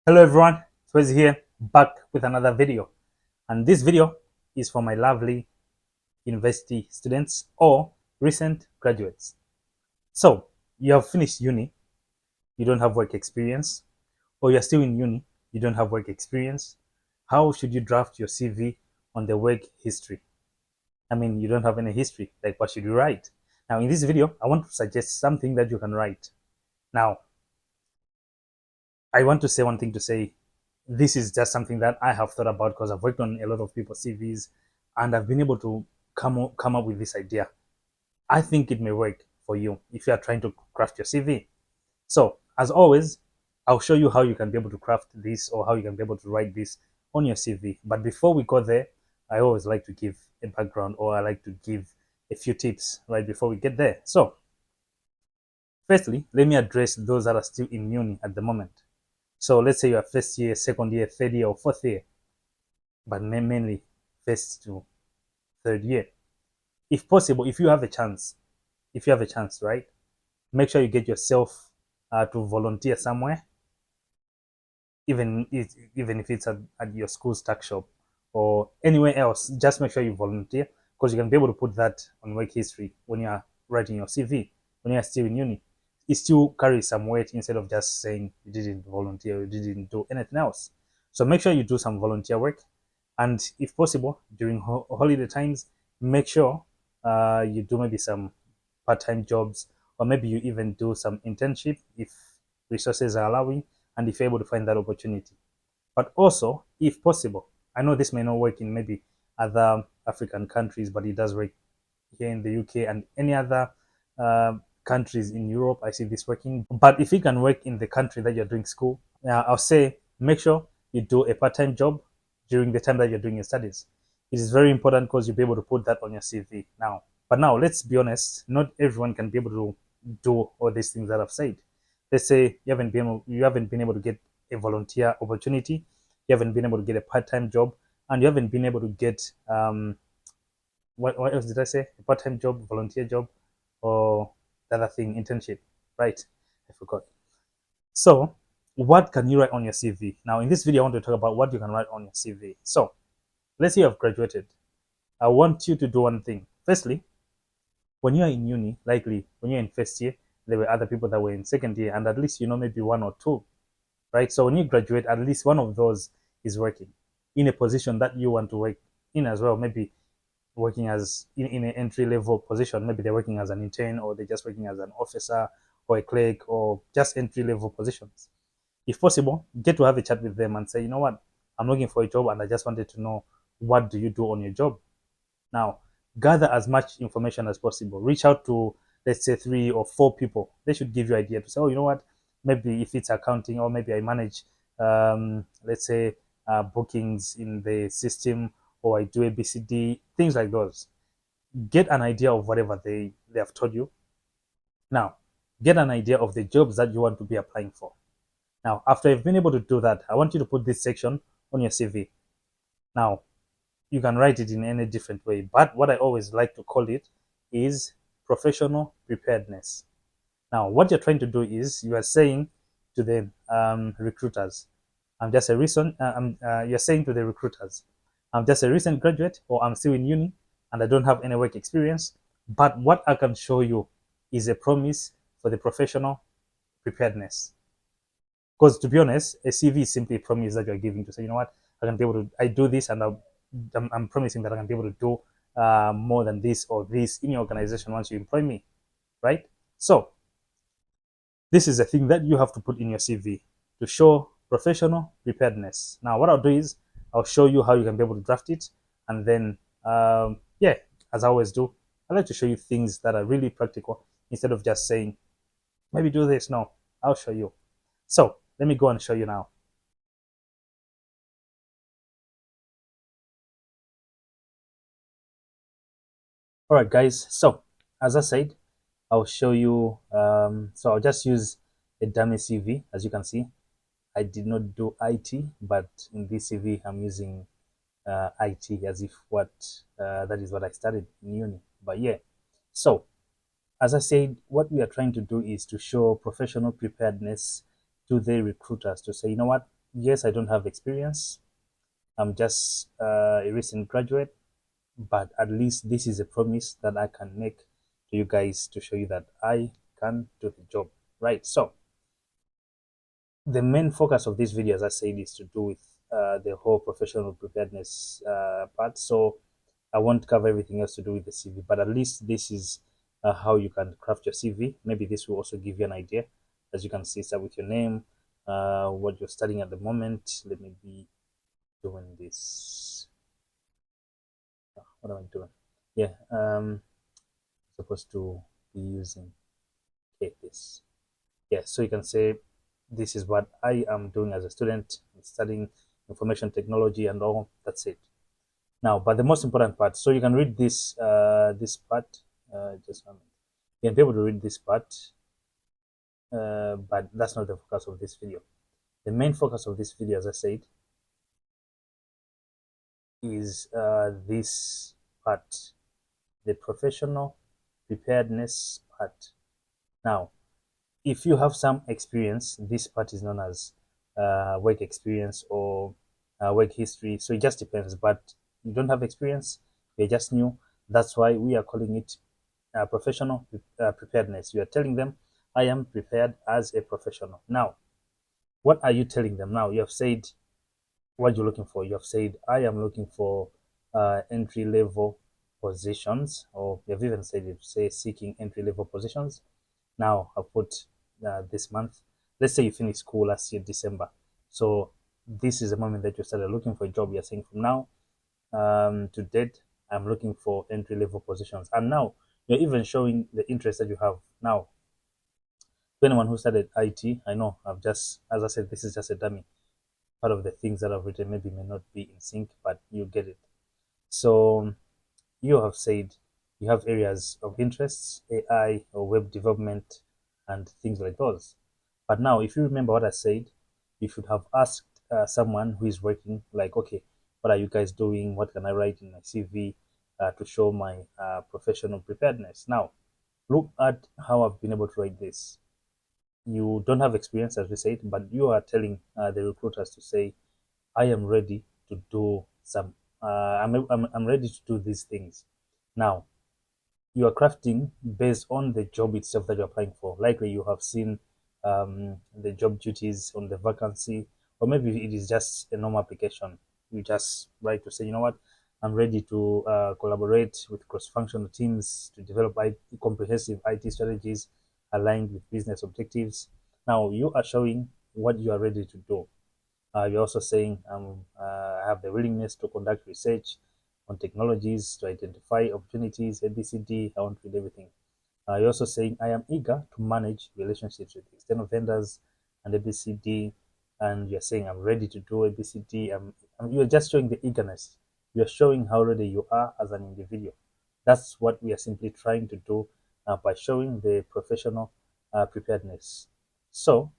Hello everyone, Swez here, back with another video. And this video is for my lovely university students or recent graduates. So, you have finished uni, you don't have work experience, or you're still in uni, you don't have work experience. How should you draft your CV on the work history? I mean, you don't have any history, like what should you write? Now, in this video, I want to suggest something that you can write. Now, I want to say one thing to say this is just something that I have thought about because I've worked on a lot of people's CVs and I've been able to come up with this idea. I think it may work for you if you are trying to craft your CV. So, as always, I'll show you how you can be able to craft this or how you can be able to write this on your CV. But before we go there, I always like to give a background or I like to give a few tips right before we get there. So, firstly, let me address those that are still in uni at the moment. So let's say you are first year, second year, third year, or fourth year, but mainly first to third year. If possible, if you have a chance, right, make sure you get yourself to volunteer somewhere, even if it's at your school's tuck shop or anywhere else. Just make sure you volunteer because you can be able to put that on work history when you are writing your CV when you are still in uni. It still carries some weight instead of just saying you didn't volunteer, you didn't do anything else. So make sure you do some volunteer work, and if possible, during holiday times, make sure you do maybe some part-time jobs, or maybe you even do some internship if resources are allowing, and if you're able to find that opportunity. But also, if possible, I know this may not work in maybe other African countries, but it does work here in the UK and any other uh, countries in Europe. I see this working. But if it can work in the country that you're doing school, I'll say make sure you do a part-time job during the time that you're doing your studies. It is very important because you'll be able to put that on your CV now. But now, let's be honest, not everyone can be able to do all these things that I've said. Let's say you haven't been able to get a volunteer opportunity, you haven't been able to get a part-time job, and you haven't been able to get what else did I say? A part-time job, volunteer job, or the other thing, internship, right? I forgot. So, what can you write on your CV? Now, in this video, I want to talk about what you can write on your CV. So, let's say you have graduated. I want you to do one thing. Firstly, when you're in uni, likely when you're in first year, there were other people that were in second year, and at least you know maybe one or two, right? So when you graduate, at least one of those is working in a position that you want to work in as well. Maybe working as in an entry level position. Maybe they're working as an intern or they're just working as an officer or a clerk or just entry level positions. If possible, get to have a chat with them and say, you know what, I'm looking for a job and I just wanted to know what do you do on your job. Now, gather as much information as possible. Reach out to, let's say, 3 or 4 people. They should give you idea to say, oh, you know what, maybe if it's accounting or maybe I manage, let's say, bookings in the system or I do ABCD, things like those. Get an idea of whatever they have told you. Now, get an idea of the jobs that you want to be applying for. Now, after you've been able to do that, I want you to put this section on your CV. Now, you can write it in any different way, but what I always like to call it is professional preparedness. Now, what you're trying to do is you are saying to the recruiters, I'm just a recent, you're saying to the recruiters, I'm just a recent graduate or I'm still in uni and I don't have any work experience, but what I can show you is a promise for the professional preparedness. Because to be honest, a CV is simply a promise that you're giving to say, you know what, I can be able to, I do this and I'm promising that I can be able to do more than this or this in your organization once you employ me, right? So this is a thing that you have to put in your CV to show professional preparedness. Now, what I'll do is I'll show you how you can be able to draft it, and then yeah, as I always do, I like to show you things that are really practical instead of just saying maybe do this. No, I'll show you. So let me go and show you now. All right, guys. So as I said, I'll show you. So I'll just use a dummy CV. As you can see, I did not do IT, but in this CV, I'm using IT as if that is what I studied in uni. But yeah, so as I said, what we are trying to do is to show professional preparedness to the recruiters to say, you know what, yes, I don't have experience. I'm just a recent graduate, but at least this is a promise that I can make to you guys to show you that I can do the job, right? So the main focus of this video, as I said, is to do with the whole professional preparedness part. So I won't cover everything else to do with the CV, but at least this is how you can craft your CV. Maybe this will also give you an idea. As you can see, start with your name, what you're studying at the moment. Let me be doing this. What am I doing? Yeah, supposed to be using this. Yeah, so you can say this is what I am doing as a student. I'm studying information technology and all. That's it. Now, but the most important part. So you can read this part. Just a moment. You can be able to read this part, but that's not the focus of this video. The main focus of this video, as I said, is this part, the professional preparedness part. Now, if you have some experience, this part is known as work experience or work history. So it just depends. But you don't have experience, you're just new. That's why we are calling it professional preparedness. You are telling them, I am prepared as a professional. Now, what are you telling them now? You have said what you're looking for. You have said, I am looking for entry level positions, or you have even said it, say seeking entry level positions. Now I've put this month. Let's say you finished school last year, December. So this is the moment that you started looking for a job. You're saying from now to date, I'm looking for entry level positions. And now you're even showing the interest that you have. Now, to anyone who studied IT, I know I've just, as I said, this is just a dummy. Part of the things that I've written maybe may not be in sync, but you get it. So you have said you have areas of interests, AI or web development and things like those. But now, if you remember what I said, you should have asked someone who is working, like, okay, what are you guys doing? What can I write in my CV to show my professional preparedness? Now, look at how I've been able to write this. You don't have experience, as we said, but you are telling the recruiters to say, I am ready to do some, I'm ready to do these things. Now, you are crafting based on the job itself that you're applying for. Likely you have seen the job duties on the vacancy, or maybe it is just a normal application. You just write to say, you know what, I'm ready to collaborate with cross-functional teams to develop comprehensive IT strategies aligned with business objectives. Now you are showing what you are ready to do. You're also saying I have the willingness to conduct research on technologies to identify opportunities, ABCD. I want to read everything. You're also saying I am eager to manage relationships with external vendors and ABCD. And you're saying I'm ready to do ABCD. You're just showing the eagerness. You're showing how ready you are as an individual. That's what we are simply trying to do by showing the professional preparedness. So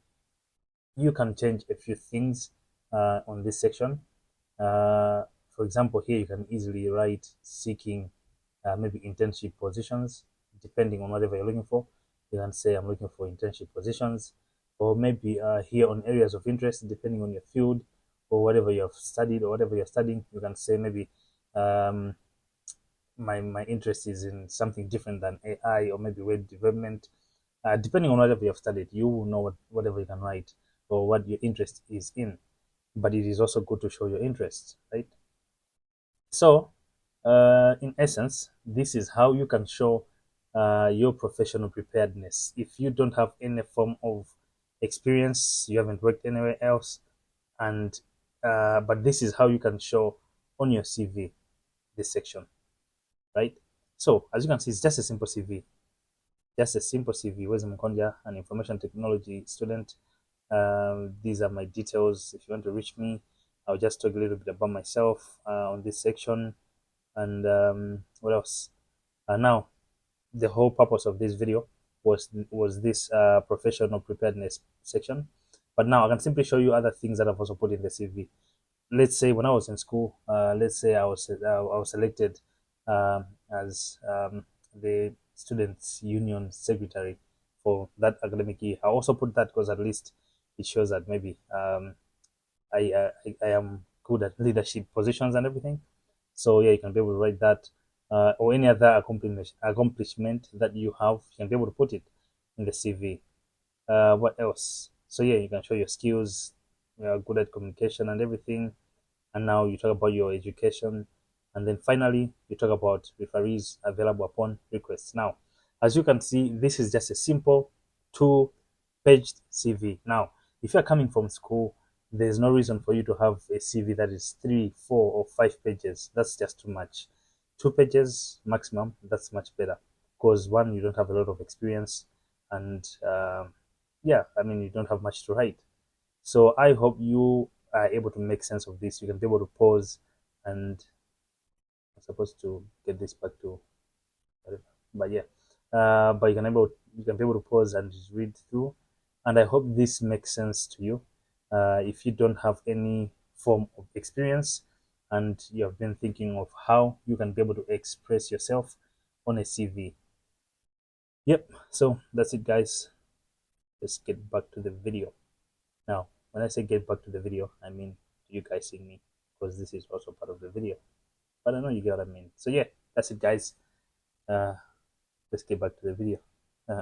you can change a few things on this section. For example, here you can easily write seeking maybe internship positions, depending on whatever you're looking for. You can say I'm looking for internship positions, or maybe here on areas of interest, depending on your field or whatever you have studied or whatever you're studying. You can say maybe um, my interest is in something different than AI or maybe web development. Depending on whatever you have studied, you will know whatever you can write or what your interest is in. But it is also good to show your interest, right? So, in essence, this is how you can show your professional preparedness. If you don't have any form of experience, you haven't worked anywhere else, and but this is how you can show on your CV this section, right? So, as you can see, it's just a simple CV. Just a simple CV. Where's Mkonja, an information technology student. These are my details. If you want to reach me, I'll just talk a little bit about myself on this section. And what else? Now, the whole purpose of this video was this professional preparedness section. But now I can simply show you other things that I've also put in the CV. Let's say when I was in school, let's say I was selected as the students union secretary for that academic year. I also put that because at least it shows that maybe I am good at leadership positions and everything. So yeah, you can be able to write that, or any other accomplishment that you have. You can be able to put it in the CV. What else? So yeah, you can show your skills. You are good at communication and everything. And now you talk about your education, and then finally you talk about referees available upon request. Now, as you can see, this is just a simple two-page CV. Now, if you're coming from school, there's no reason for you to have a CV that is 3, 4, or 5 pages. That's just too much. 2 pages maximum, that's much better, because one, you don't have a lot of experience, and yeah, I mean, you don't have much to write. So I hope you are able to make sense of this. You can be able to pause, and I'm supposed to get this back to whatever. But yeah, but you can be able to pause and just read through, and I hope this makes sense to you. If you don't have any form of experience and you have been thinking of how you can be able to express yourself on a CV. Yep, so that's it, guys. Let's get back to the video. Now, when I say get back to the video, I mean you guys seeing me, because this is also part of the video. But I know you get what I mean. So yeah, that's it, guys. Uh, let's get back to the video. Uh,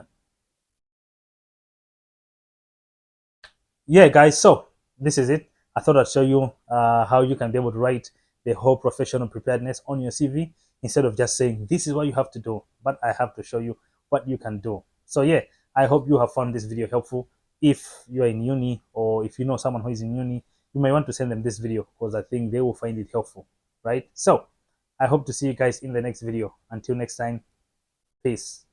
yeah, guys. So this is it. I thought I'd show you how you can be able to write the whole professional preparedness on your CV instead of just saying this is what you have to do. But I have to show you what you can do. So yeah, I hope you have found this video helpful. If you are in uni, or if you know someone who is in uni, you may want to send them this video, because I think they will find it helpful, right? So I hope to see you guys in the next video. Until next time, peace.